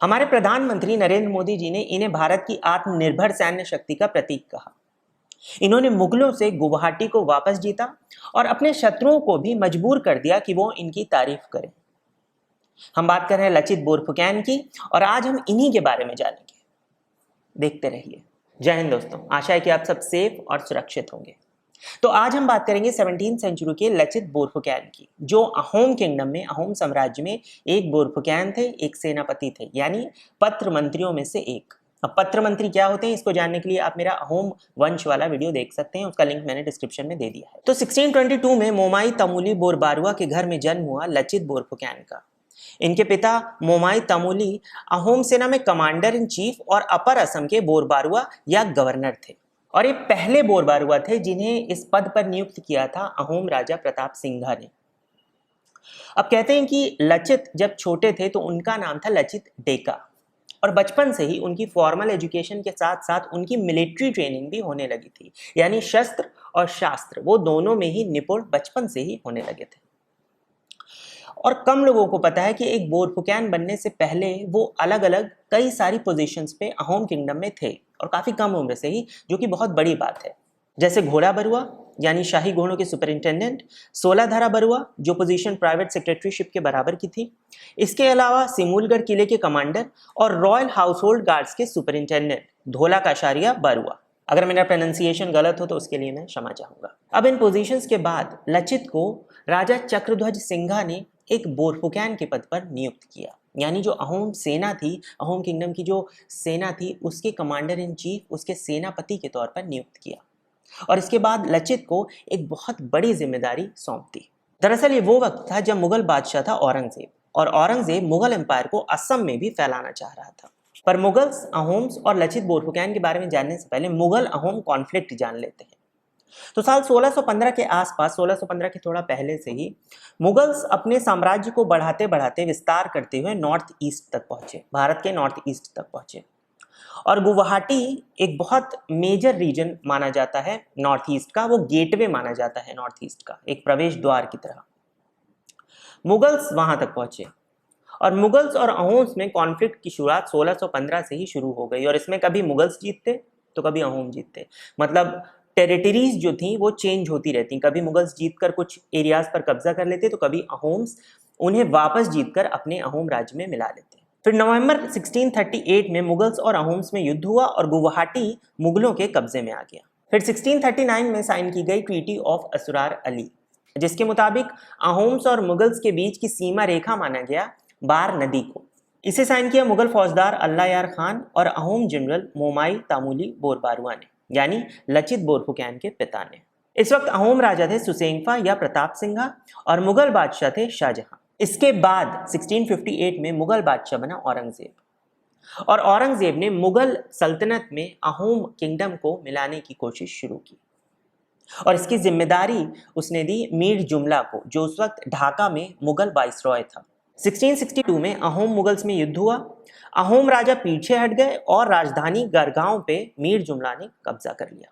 हमारे प्रधानमंत्री नरेंद्र मोदी जी ने इन्हें भारत की आत्मनिर्भर सैन्य शक्ति का प्रतीक कहा। इन्होंने मुगलों से गुवाहाटी को वापस जीता और अपने शत्रुओं को भी मजबूर कर दिया कि वो इनकी तारीफ करें। हम बात कर रहे हैं लचित बोरफुकैन की और आज हम इन्हीं के बारे में जानेंगे। देखते रहिए। जय हिंद दोस्तों, आशा है कि आप सब सेफ और सुरक्षित होंगे। तो आज हम बात करेंगे 17वीं सेंचुरी के लचित बोरफुकैन की, जो अहोम किंगडम में, अहोम साम्राज्य में एक बोरफुकैन थे, एक सेनापति थे, यानी पत्र मंत्रियों में से एक। अब पत्र मंत्री क्या होते हैं, इसको जानने के लिए आप मेरा अहोम वंश वाला वीडियो देख सकते हैं, उसका लिंक मैंने डिस्क्रिप्शन में दे दिया है। तो 1622 में मोमाई तमूली बोरबारुआ के घर में जन्म हुआ लचित बोरफुकैन का। इनके पिता मोमाई तमूली अहोम सेना में कमांडर इन चीफ और अपर असम के बोरबारुआ या गवर्नर थे, और ये पहले बोरबारुआ थे जिन्हें इस पद पर नियुक्त किया था अहोम राजा प्रताप सिंघा ने। अब कहते हैं कि लचित जब छोटे थे तो उनका नाम था लचित डेका, और बचपन से ही उनकी फॉर्मल एजुकेशन के साथ साथ उनकी मिलिट्री ट्रेनिंग भी होने लगी थी, यानी शस्त्र और शास्त्र वो दोनों में ही निपुण बचपन से ही होने लगे थे। और कम लोगों को पता है कि एक बोरफुकैन बनने से पहले वो अलग अलग कई सारी पोजीशंस पे अहोम किंगडम में थे, और काफ़ी कम उम्र से ही, जो कि बहुत बड़ी बात है। जैसे घोड़ा बरुआ यानी शाही घोड़ों के सुपरिंटेंडेंट, 16 धारा बरुआ जो पोजीशन प्राइवेट सेक्रेटरीशिप के बराबर की थी। इसके अलावा सिमूलगढ़ किले के कमांडर और रॉयल हाउस होल्ड गार्ड्स के सुपरिंटेंडेंट धोला काशारिया बरुआ। अगर मेरा प्रोनाउंसिएशन गलत हो तो उसके लिए मैं क्षमा चाहूंगा। अब इन पोजीशंस के बाद लचित को राजा चक्रध्वज सिंघा ने एक बोरफुकैन के पद पर नियुक्त किया, यानी जो अहोम सेना थी, अहोम किंगडम की जो सेना थी, उसके कमांडर इन चीफ, उसके सेनापति के तौर पर नियुक्त किया। और इसके बाद लचित को एक बहुत बड़ी जिम्मेदारी सौंप दी। दरअसल ये वो वक्त था जब मुगल बादशाह था औरंगजेब, और औरंगजेब मुगल एम्पायर को असम में भी फैलाना चाह रहा था। पर मुगल्स, अहोम्स और लचित बोरफुकैन के बारे में जानने से पहले मुगल अहोम कॉन्फ्लिक्ट जान लेते हैं। तो साल 1615 के आसपास, 1615 के थोड़ा पहले से ही मुगल्स अपने साम्राज्य को बढ़ाते बढ़ाते विस्तार करते हुए नॉर्थ ईस्ट तक पहुंचे, भारत के नॉर्थ ईस्ट तक पहुंचे। और गुवाहाटी एक बहुत मेजर रीजन माना जाता है नॉर्थ ईस्ट का, वो गेटवे माना जाता है नॉर्थ ईस्ट का, एक प्रवेश द्वार की तरह। मुगल्स वहां तक पहुंचे, और मुगल्स और अहोम्स में कॉन्फ्लिक्ट की शुरुआत 1615 से ही शुरू हो गई, और इसमें कभी मुगल्स जीतते तो कभी अहोम जीतते। मतलब टेरिटरीज जो थी वो चेंज होती रहती, कभी मुगल्स जीतकर कुछ एरियाज पर कब्जा कर लेते तो कभी अहोम्स उन्हें वापस जीतकर अपने अहोम राज्य में मिला लेते। फिर नवंबर 1638 में मुगल्स और अहोम्स में युद्ध हुआ और गुवाहाटी मुगलों के कब्जे में आ गया। फिर 1639 में साइन की गई ट्रीटी ऑफ असुरार अली, जिसके मुताबिक अहोम्स और मुगल्स के बीच की सीमा रेखा माना गया बार नदी को। इसे साइन किया मुगल फौजदार अल्लाह यार खान और अहोम जनरल मोमाई तामुली बोरबारुआ ने, यानी लचित बोरफुकैन के पिता ने। इस वक्त अहोम राजा थे सुसेंगफा या प्रताप सिंघा, और मुगल बादशाह थे शाहजहां। इसके बाद 1658 में मुगल बादशाह बना औरंगजेब, और औरंगजेब ने मुगल सल्तनत में अहोम किंगडम को मिलाने की कोशिश शुरू की, और इसकी जिम्मेदारी उसने दी मीर जुमला को, जो उस वक्त ढाका में मुगल वाइसरॉय था। 1662 में अहोम मुगल्स में युद्ध हुआ। अहोम राजा पीछे हट गए और राजधानी गढ़गांव पे मीर जुमला ने कब्जा कर लिया।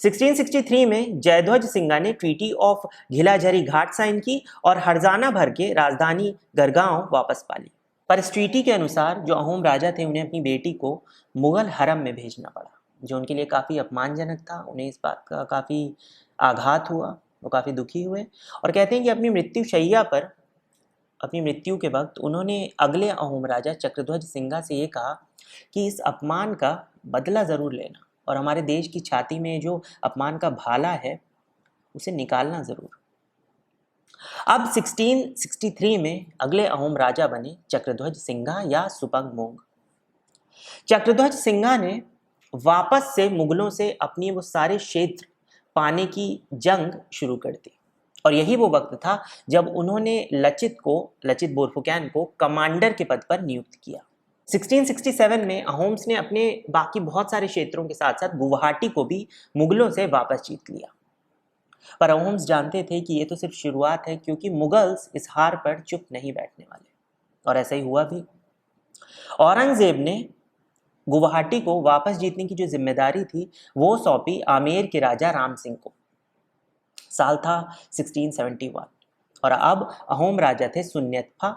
1663 में जयध्वज सिंघा ने ट्रीटी ऑफ घिलाझरी घाट साइन की और हरजाना भर के राजधानी गढ़गांव वापस पा ली। पर इस ट्रीटी के अनुसार जो अहोम राजा थे उन्हें अपनी बेटी को मुगल हरम में भेजना पड़ा, जो उनके लिए काफ़ी अपमानजनक था। उन्हें इस बात का काफ़ी आघात हुआ, वो काफ़ी दुखी हुए, और कहते हैं कि अपनी मृत्यु शैया पर, अपनी मृत्यु के वक्त उन्होंने अगले अहोम राजा चक्रध्वज सिंघा से ये कहा कि इस अपमान का बदला ज़रूर लेना, और हमारे देश की छाती में जो अपमान का भाला है उसे निकालना ज़रूर। अब 1663 में अगले अहोम राजा बने चक्रध्वज सिंघा या सुपंगमोंग। चक्रध्वज सिंघा ने वापस से मुगलों से अपनी वो सारे क्षेत्र पाने की जंग शुरू कर दी, और यही वो वक्त था जब उन्होंने लचित बोरफुकैन को कमांडर के पद पर नियुक्त किया। 1667 में अहोम्स ने अपने बाकी बहुत सारे क्षेत्रों के साथ साथ गुवाहाटी को भी मुगलों से वापस जीत लिया। पर अहोम्स जानते थे कि ये तो सिर्फ शुरुआत है, क्योंकि मुगल्स इस हार पर चुप नहीं बैठने वाले, और ऐसा ही हुआ भी। औरंगजेब ने गुवाहाटी को वापस जीतने की जो जिम्मेदारी थी वो सौंपी आमेर के राजा राम सिंह को। साल था 1671, और अब अहोम राजा थे सुन्यतफा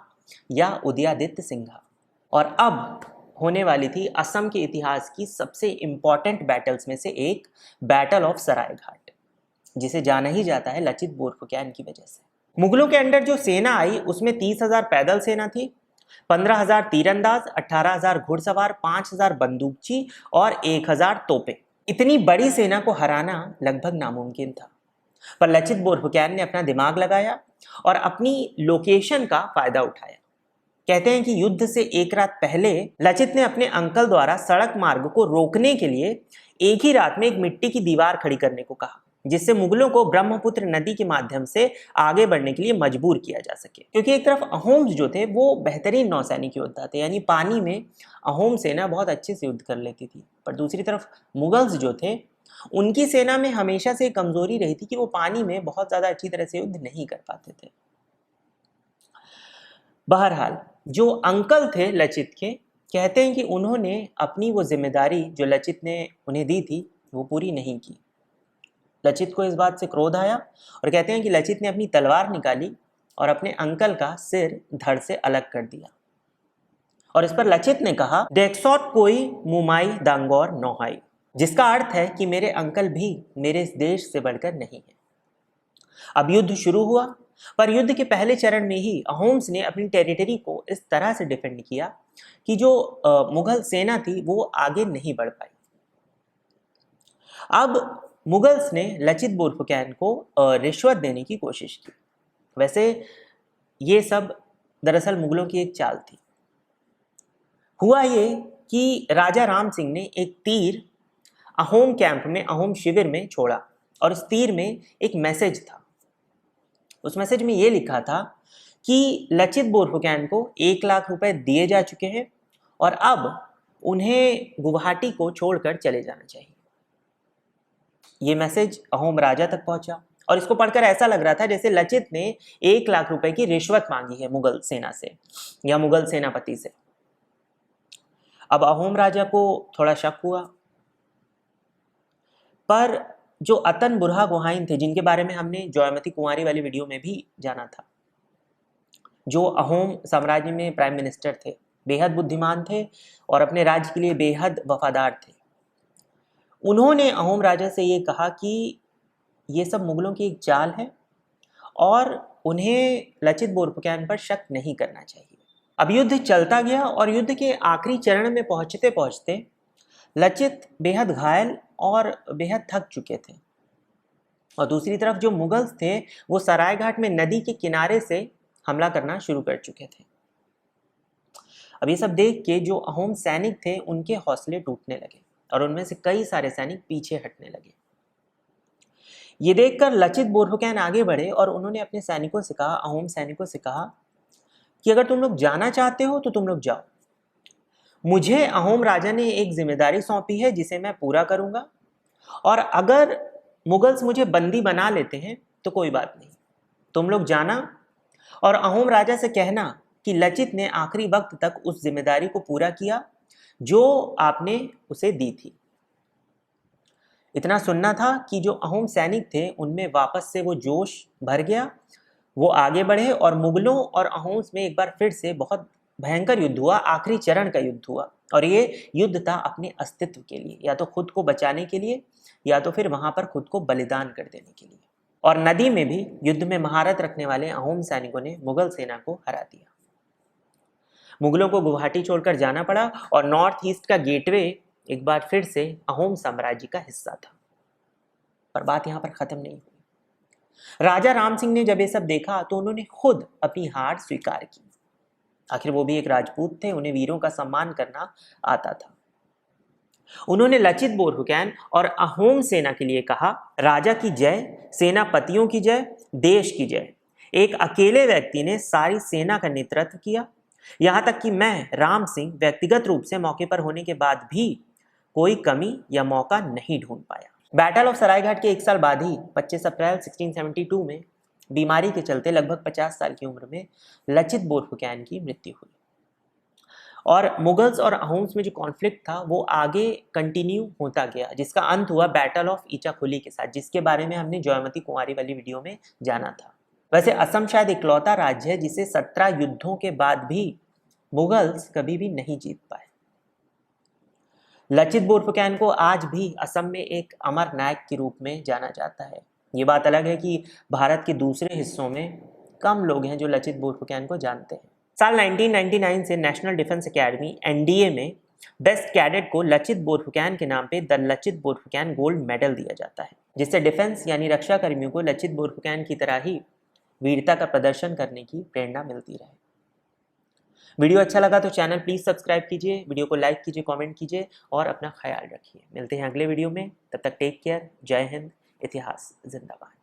या उदयादित्य सिंघा। और अब होने वाली थी असम के इतिहास की सबसे इंपॉर्टेंट बैटल्स में से एक, बैटल ऑफ सरायघाट, जिसे जाना ही जाता है लचित बोरफुकैन की वजह से। मुगलों के अंडर जो सेना आई उसमें 30,000 पैदल सेना थी, 15,000 तीरंदाज, 18,000 घुड़सवार, 5,000 बंदूकची और 1,000 तोपें। इतनी बड़ी सेना को हराना लगभग नामुमकिन था, पर लचित बोरफुकैन ने अपना दिमाग लगाया और अपनी लोकेशन का फायदा उठाया। कहते हैं कि युद्ध से एक रात पहले लचित ने अपने अंकल द्वारा सड़क मार्ग को रोकने के लिए एक ही रात में एक मिट्टी की दीवार खड़ी करने को कहा, जिससे मुगलों को ब्रह्मपुत्र नदी के माध्यम से आगे बढ़ने के लिए मजबूर किया जा सके। क्योंकि एक तरफ अहोम्स जो थे वो बेहतरीन नौसैनिक योद्धा थे, यानी पानी में अहोम सेना बहुत अच्छे से युद्ध कर लेती थी, पर दूसरी तरफ मुगल्स जो थे उनकी सेना में हमेशा से कमजोरी रही थी कि वो पानी में बहुत ज्यादा अच्छी तरह से युद्ध नहीं कर पाते थे। बहरहाल जो अंकल थे लचित के, कहते हैं कि उन्होंने अपनी वो जिम्मेदारी जो लचित ने उन्हें दी थी वो पूरी नहीं की। लचित को इस बात से क्रोध आया और कहते हैं कि लचित ने अपनी तलवार निकाली और अपने अंकल का सिर धड़ से अलग कर दिया। और इस पर लचित ने कहा, डेक्सॉट कोई मुमाई दांगौर नौहाई, जिसका अर्थ है कि मेरे अंकल भी मेरे इस देश से बढ़कर नहीं है। अब युद्ध शुरू हुआ, पर युद्ध के पहले चरण में ही अहोम्स ने अपनी टेरिटरी को इस तरह से डिफेंड किया कि जो मुगल सेना थी वो आगे नहीं बढ़ पाई। अब मुगल्स ने लचित बोरफुकैन को रिश्वत देने की कोशिश की। वैसे ये सब दरअसल मुगलों की एक चाल थी। हुआ ये कि राजा राम सिंह ने एक तीर अहोम कैंप में, अहोम शिविर में छोड़ा और उस तीर में एक मैसेज था। उस मैसेज में ये लिखा था कि लचित बोरफुकैन को 1 लाख रुपए दिए जा चुके हैं और अब उन्हें गुवाहाटी को छोड़कर चले जाना चाहिए। ये मैसेज अहोम राजा तक पहुंचा और इसको पढ़कर ऐसा लग रहा था जैसे लचित ने 1 लाख रुपए की रिश्वत मांगी है मुगल सेना से या मुगल सेनापति से। अब अहोम राजा को थोड़ा शक हुआ, पर जो अतन बुरहा गोहाइन थे, जिनके बारे में हमने जयमती कुंवारी वाली वीडियो में भी जाना था, जो अहोम साम्राज्य में प्राइम मिनिस्टर थे, बेहद बुद्धिमान थे और अपने राज्य के लिए बेहद वफादार थे। उन्होंने अहोम राजा से ये कहा कि ये सब मुगलों की एक चाल है और उन्हें लचित बोरफुकैन पर शक नहीं करना चाहिए। अब युद्ध चलता गया और युद्ध के आखिरी चरण में पहुंचते पहुंचते लचित बेहद घायल और बेहद थक चुके थे और दूसरी तरफ जो मुगल्स थे वो सरायघाट में नदी के किनारे से हमला करना शुरू कर चुके थे। अब ये सब देख के जो अहोम सैनिक थे उनके हौसले टूटने लगे और उनमें से कई सारे सैनिक पीछे हटने लगे। ये देखकर लचित बोरफुकैन आगे बढ़े और उन्होंने अपने सैनिकों से कहा, अहोम सैनिकों से कहा कि अगर तुम लोग जाना चाहते हो तो तुम लोग जाओ, मुझे अहोम राजा ने एक जिम्मेदारी सौंपी है जिसे मैं पूरा करूंगा और अगर मुगल्स मुझे बंदी बना लेते हैं तो कोई बात नहीं, तुम लोग जाना और अहोम राजा से कहना कि लचित ने आखिरी वक्त तक उस जिम्मेदारी को पूरा किया जो आपने उसे दी थी। इतना सुनना था कि जो अहोम सैनिक थे उनमें वापस से वो जोश भर गया, वो आगे बढ़े और मुगलों और अहोम्स में एक बार फिर से बहुत भयंकर युद्ध हुआ, आखिरी चरण का युद्ध हुआ। और ये युद्ध था अपने अस्तित्व के लिए, या तो खुद को बचाने के लिए या तो फिर वहां पर खुद को बलिदान कर देने के लिए। और नदी में भी युद्ध में महारत रखने वाले अहोम सैनिकों ने मुगल सेना को हरा दिया। मुगलों को गुवाहाटी छोड़कर जाना पड़ा और नॉर्थ ईस्ट का गेटवे एक बार फिर से अहोम साम्राज्य का हिस्सा था। पर बात यहां पर खत्म नहीं हुई। राजा राम सिंह ने जब ये सब देखा तो उन्होंने खुद अपनी हार स्वीकार की। आखिर वो भी एक राजपूत थे, उन्हें वीरों का सम्मान करना आता था। उन्होंने लचित बोरफुकैन और अहोम सेना के लिए कहा, राजा की जय, सेनापतियों की जय, देश की जय। एक अकेले व्यक्ति ने सारी सेना का नेतृत्व किया, यहां तक कि मैं राम सिंह व्यक्तिगत रूप से मौके पर होने के बाद भी कोई कमी या मौका नहीं ढूंढ पाया। बैटल ऑफ सरायघाट के 1 साल बाद ही 25 अप्रैल 1672 में बीमारी के चलते लगभग 50 साल की उम्र में लचित बोरफुकैन की मृत्यु हुई और मुगल्स और अहोम्स में जो कॉन्फ्लिक्ट था वो आगे कंटिन्यू होता गया, जिसका अंत हुआ बैटल ऑफ ईचाखुली के साथ, जिसके बारे में हमने जयमती कुंवारी वाली वीडियो में जाना था। वैसे असम शायद इकलौता राज्य है जिसे 17 युद्धों के बाद भी मुगल्स कभी भी नहीं जीत पाए। लचित बोरफुकैन को आज भी असम में एक अमर नायक के रूप में जाना जाता है। ये बात अलग है कि भारत के दूसरे हिस्सों में कम लोग हैं जो लचित बोरफुकैन को जानते हैं। साल 1999 से नेशनल डिफेंस एकेडमी एनडीए में बेस्ट कैडेट को लचित बोरफुकैन के नाम पे द लचित बोरफुकैन गोल्ड मेडल दिया जाता है, जिससे डिफेंस यानी रक्षा कर्मियों को लचित बोरफुकैन की तरह ही वीरता का प्रदर्शन करने की प्रेरणा मिलती रहे। वीडियो अच्छा लगा तो चैनल प्लीज़ सब्सक्राइब कीजिए, वीडियो को लाइक कीजिए, कमेंट कीजिए और अपना ख्याल रखिए। मिलते हैं अगले वीडियो में, तब तक टेक केयर। जय हिंद। इतिहास जिंदाबाद।